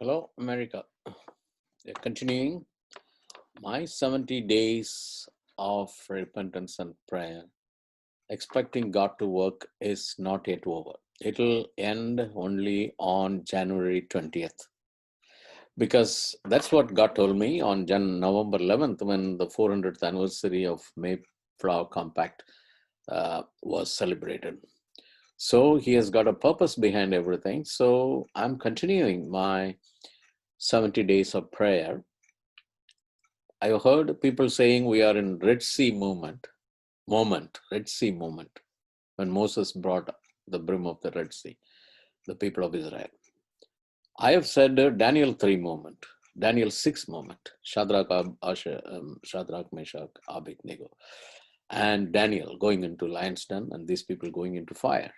Hello, America. Continuing my 70 days of repentance and prayer, expecting God to work is not yet over. It'll end only on January 20th because that's what God told me on November 11th when the 400th anniversary of Mayflower Compact was celebrated. So he has got a purpose behind everything. So I'm continuing my 70 days of prayer. I've heard people saying we are in Red Sea Red Sea moment, when Moses brought the brim of the Red Sea, the people of Israel. I have said Daniel 3 moment, Daniel 6 moment, Shadrach, Meshach, Abednego, and Daniel going into lion's den and these people going into fire.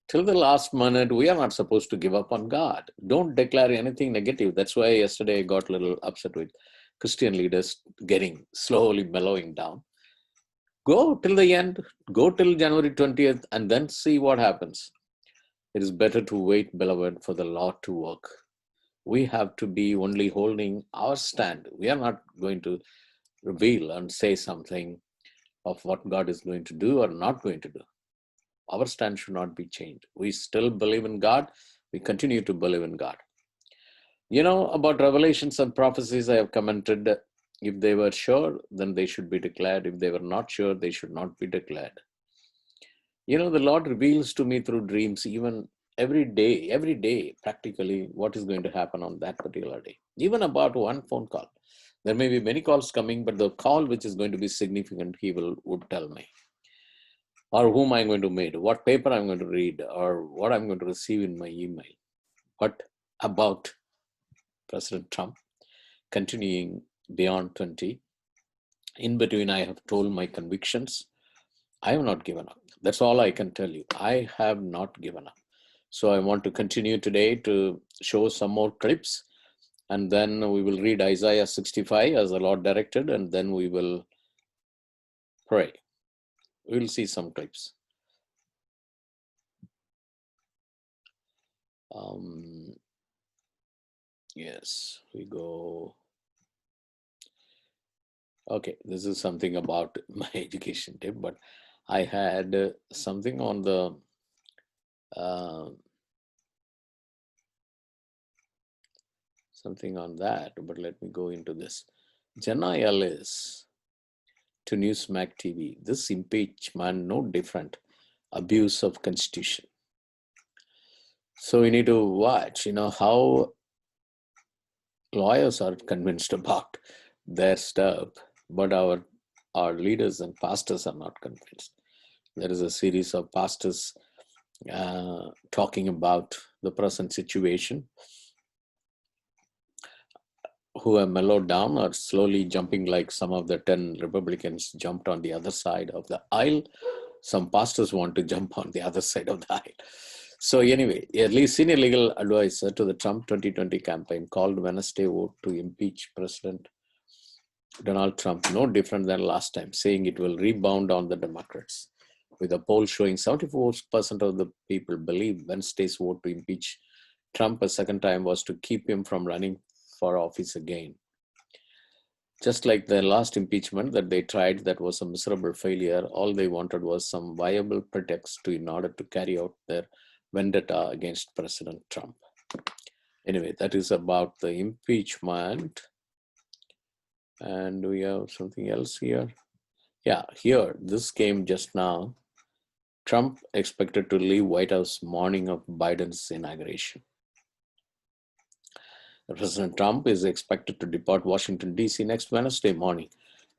Till the last minute, we are not supposed to give up on God. Don't declare anything negative. That's why yesterday I got a little upset with Christian leaders getting slowly mellowing down. Go till the end, go till January 20th, and then see what happens. It is better to wait, beloved, for the Lord to work. We have to be only holding our stand. We are not going to reveal and say something of what God is going to do or not going to do. Our stand should not be changed. We still believe in God. We continue to believe in God. You know, about revelations and prophecies, I have commented, if they were sure, then they should be declared. If they were not sure, they should not be declared. You know, the Lord reveals to me through dreams, even every day, practically, what is going to happen on that particular day. Even about one phone call. There may be many calls coming, but the call which is going to be significant, He would tell me. Or whom I'm going to meet, what paper I'm going to read, or what I'm going to receive in my email. But about President Trump continuing beyond 20, in between, I have told my convictions. I have not given up. That's all I can tell you. I have not given up. So I want to continue today to show some more clips, and then we will read Isaiah 65 as the Lord directed, and then we will pray. We'll see some clips. Yes, we go. Okay, this is something about my education tip, but I had something on the something on that, but let me go into this. Jenna Ellis to Newsmax TV. This impeachment, no different. Abuse of Constitution. So we need to watch, how lawyers are convinced about their stuff, but our leaders and pastors are not convinced. There is a series of pastors talking about the present situation, who have mellowed down or slowly jumping like some of the 10 Republicans jumped on the other side of the aisle. Some pastors want to jump on the other side of the aisle. So anyway, at least senior legal advisor to the Trump 2020 campaign called Wednesday vote to impeach President Donald Trump no different than last time, saying it will rebound on the Democrats. With a poll showing 74% of the people believe Wednesday's vote to impeach Trump a second time was to keep him from running for office again. Just like the last impeachment that they tried, that was a miserable failure. All they wanted was some viable pretext in order to carry out their vendetta against President Trump. Anyway, that is about the impeachment. And we have something else here. Yeah, here, this came just now. Trump expected to leave White House morning of Biden's inauguration. President Trump is expected to depart Washington, D.C. next Wednesday morning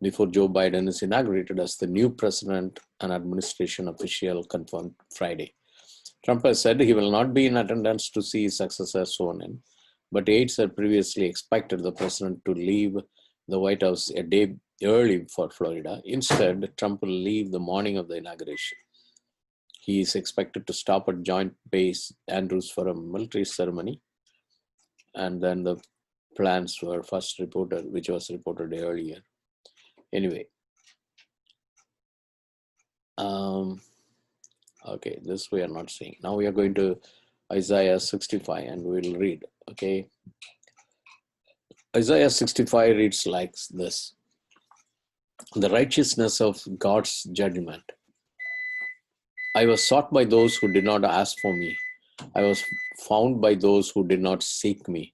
before Joe Biden is inaugurated as the new president, and administration official confirmed Friday. Trump has said he will not be in attendance to see his successor sworn in, but aides had previously expected the president to leave the White House a day early for Florida. Instead, Trump will leave the morning of the inauguration. He is expected to stop at Joint Base Andrews for a military ceremony, and then the plans were first reported, which was reported earlier. Anyway, okay, this we are not seeing. Now we are going to Isaiah 65, and we'll read. Okay. Isaiah 65 reads like this: the righteousness of God's judgment. I was sought by those who did not ask for me. I was found by those who did not seek me.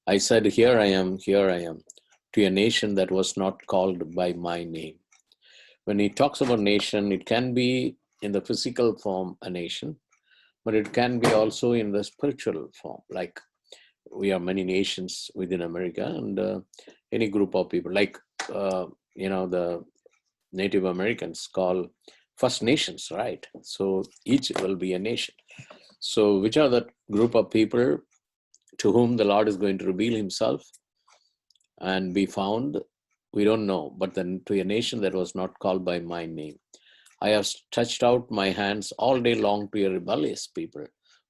I said, here I am, to a nation that was not called by my name. When he talks about nation, it can be in the physical form, a nation, but it can be also in the spiritual form. Like we are many nations within America, and any group of people, like, the Native Americans call First Nations, right? So each will be a nation. So which are the group of people to whom the Lord is going to reveal himself and be found? We don't know, but then to a nation that was not called by my name. I have stretched out my hands all day long to a rebellious people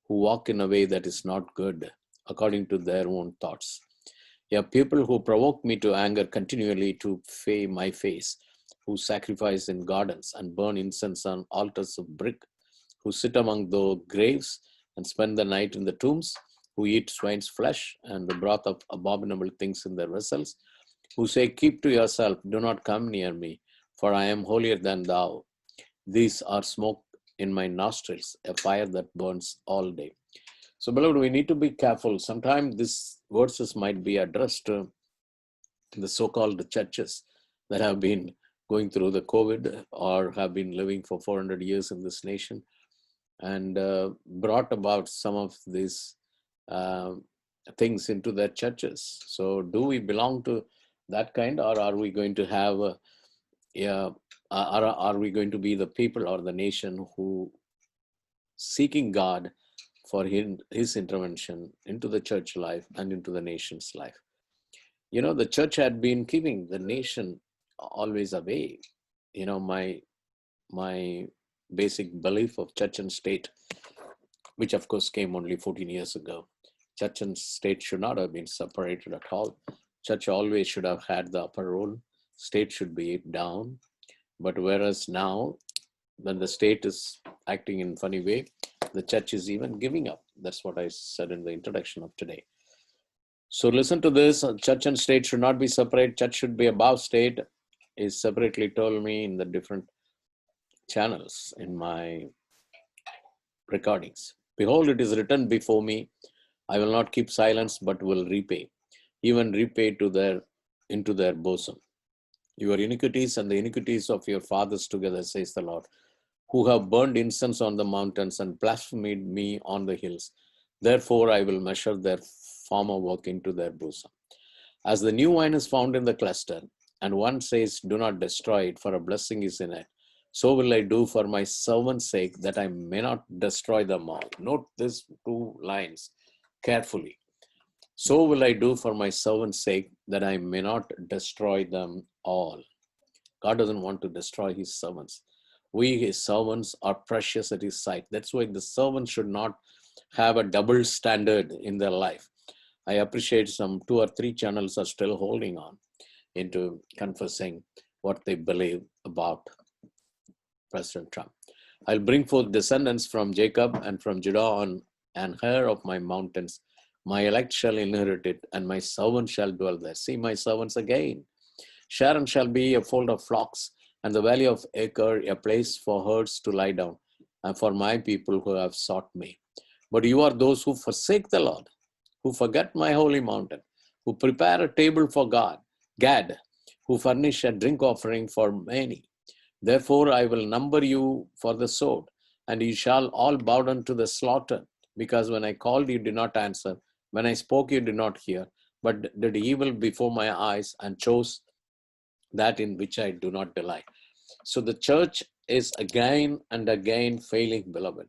who walk in a way that is not good, according to their own thoughts. Yeah, people who provoke me to anger continually to my face, who sacrifice in gardens and burn incense on altars of brick, who sit among the graves and spend the night in the tombs, who eat swine's flesh and the broth of abominable things in their vessels, who say, keep to yourself, do not come near me, for I am holier than thou. These are smoke in my nostrils, a fire that burns all day. So, beloved, we need to be careful. Sometimes these verses might be addressed to the so-called churches that have been going through the COVID or have been living for 400 years in this nation, and brought about some of these things into their churches. So do we belong to that kind, or are we going to have are we going to be the people or the nation who seeking God for his intervention into the church life and into the nation's life? The church had been keeping the nation always away. My basic belief of church and state, which of course came only 14 years ago. Church and state should not have been separated at all. Church always should have had the upper role. State should be down. But whereas now, when the state is acting in a funny way, the church is even giving up. That's what I said in the introduction of today. So listen to this. Church and state should not be separate. Church should be above state, is separately told me in the different channels in my recordings. Behold, it is written before me, I will not keep silence, but will repay, even repay into their bosom. Your iniquities and the iniquities of your fathers together, says the Lord, who have burned incense on the mountains and blasphemed me on the hills. Therefore, I will measure their former work into their bosom. As the new wine is found in the cluster, and one says, do not destroy it, for a blessing is in it, so will I do for my servant's sake, that I may not destroy them all. Note these two lines carefully. So will I do for my servant's sake, that I may not destroy them all. God doesn't want to destroy his servants. We, his servants, are precious at his sight. That's why the servants should not have a double standard in their life. I appreciate some 2 or 3 channels are still holding on into confessing what they believe about President Trump. I'll bring forth descendants from Jacob and from Judah on an heir of my mountains. My elect shall inherit it, and my servant shall dwell there. See my servants again. Sharon shall be a fold of flocks, and the valley of Achor a place for herds to lie down, and for my people who have sought me. But you are those who forsake the Lord, who forget my holy mountain, who prepare a table for Gad, who furnish a drink offering for many. Therefore I will number you for the sword, and you shall all bow down to the slaughter, because when I called you did not answer, when I spoke you did not hear, but did evil before my eyes and chose that in which I do not delight. So the church is again and again failing, beloved.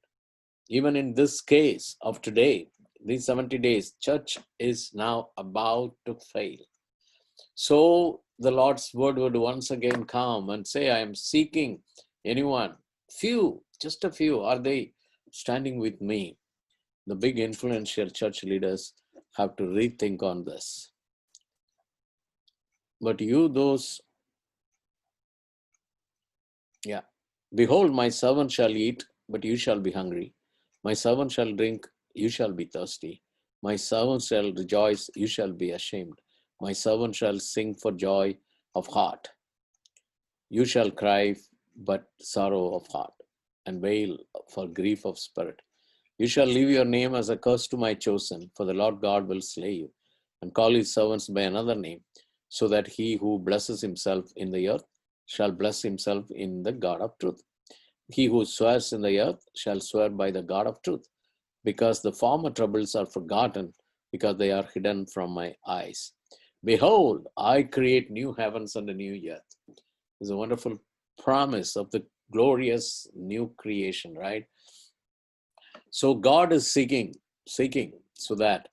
Even in this case of today, these 70 days, church is now about to fail. So the Lord's word would once again come and say, I am seeking anyone, few, just a few, are they standing with me? The big influential church leaders have to rethink on this. But you, behold, my servant shall eat, but you shall be hungry. My servant shall drink, you shall be thirsty. My servant shall rejoice, you shall be ashamed. My servant shall sing for joy of heart. You shall cry, but sorrow of heart, and wail for grief of spirit. You shall leave your name as a curse to my chosen, for the Lord God will slay you, and call his servants by another name, so that he who blesses himself in the earth shall bless himself in the God of truth. He who swears in the earth shall swear by the God of truth, because the former troubles are forgotten, because they are hidden from my eyes. Behold, I create new heavens and a new earth. It's a wonderful promise of the glorious new creation, right? So God is seeking so that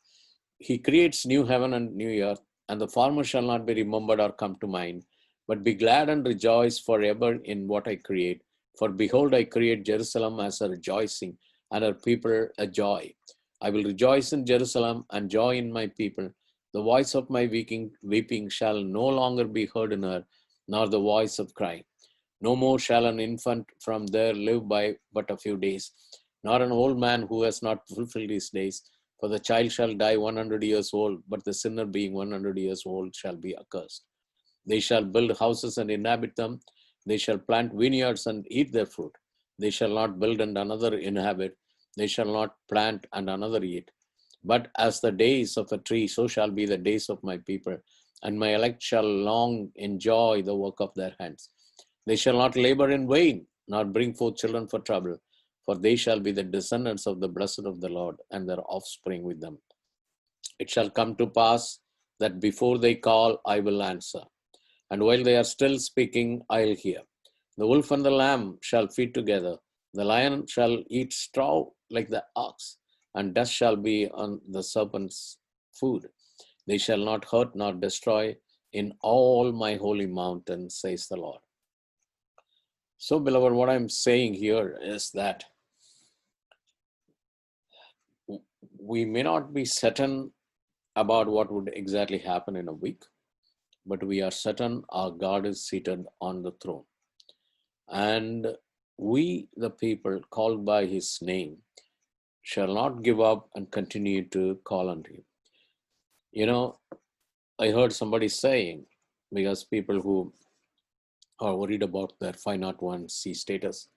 he creates new heaven and new earth, and the former shall not be remembered or come to mind, but be glad and rejoice forever in what I create. For behold, I create Jerusalem as a rejoicing, and her people a joy. I will rejoice in Jerusalem and joy in my people. The voice of my weeping shall no longer be heard in her, nor the voice of crying. No more shall an infant from there live by but a few days, nor an old man who has not fulfilled his days. For the child shall die 100 years old, but the sinner being 100 years old shall be accursed. They shall build houses and inhabit them. They shall plant vineyards and eat their fruit. They shall not build and another inhabit. They shall not plant and another eat. But as the days of a tree, so shall be the days of my people, and my elect shall long enjoy the work of their hands. They shall not labor in vain, nor bring forth children for trouble, for they shall be the descendants of the blessed of the Lord, and their offspring with them. It shall come to pass that before they call, I will answer, and while they are still speaking, I'll hear. The wolf and the lamb shall feed together. The lion shall eat straw like the ox, and dust shall be on the serpent's food. They shall not hurt nor destroy in all my holy mountain, says the Lord. So, beloved, what I'm saying here is that we may not be certain about what would exactly happen in a week, but we are certain our God is seated on the throne. And we, the people called by his name, shall not give up and continue to call on him. You know, I heard somebody saying, because people who are worried about their 501c status,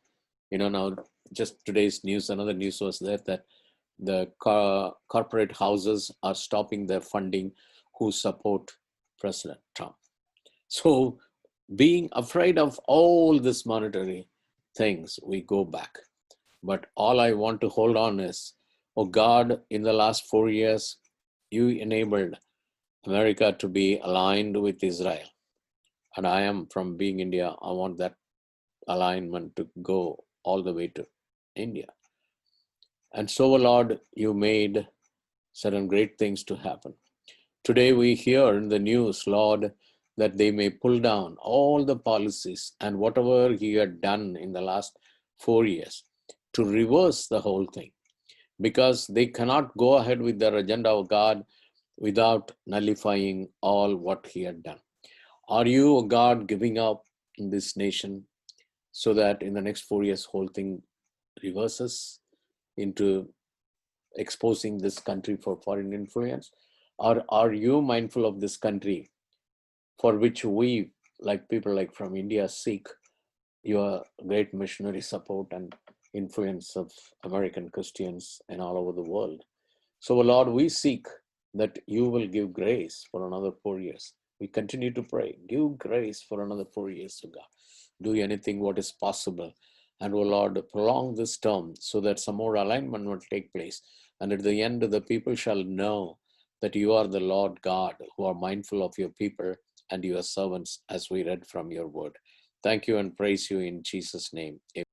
now just today's news, another news was that the corporate houses are stopping their funding who support President Trump. So being afraid of all this monetary things, we go back. But all I want to hold on is, oh God, in the last 4 years, you enabled America to be aligned with Israel. And I am from being India, I want that alignment to go all the way to India. And so, Lord, you made certain great things to happen. Today we hear in the news, Lord, that they may pull down all the policies and whatever he had done in the last 4 years to reverse the whole thing, because they cannot go ahead with their agenda of God without nullifying all what he had done. Are you, God, giving up in this nation so that in the next 4 years, whole thing reverses into exposing this country for foreign influence? Or are you mindful of this country for which we, like people like from India, seek your great missionary support and influence of American Christians and all over the world? So, Lord, we seek that you will give grace for another 4 years. We continue to pray, give grace for another 4 years to God. Do anything what is possible. And, oh Lord, prolong this term so that some more alignment will take place. And at the end, the people shall know that you are the Lord God who are mindful of your people and your servants, as we read from your word. Thank you and praise you in Jesus' name. Amen.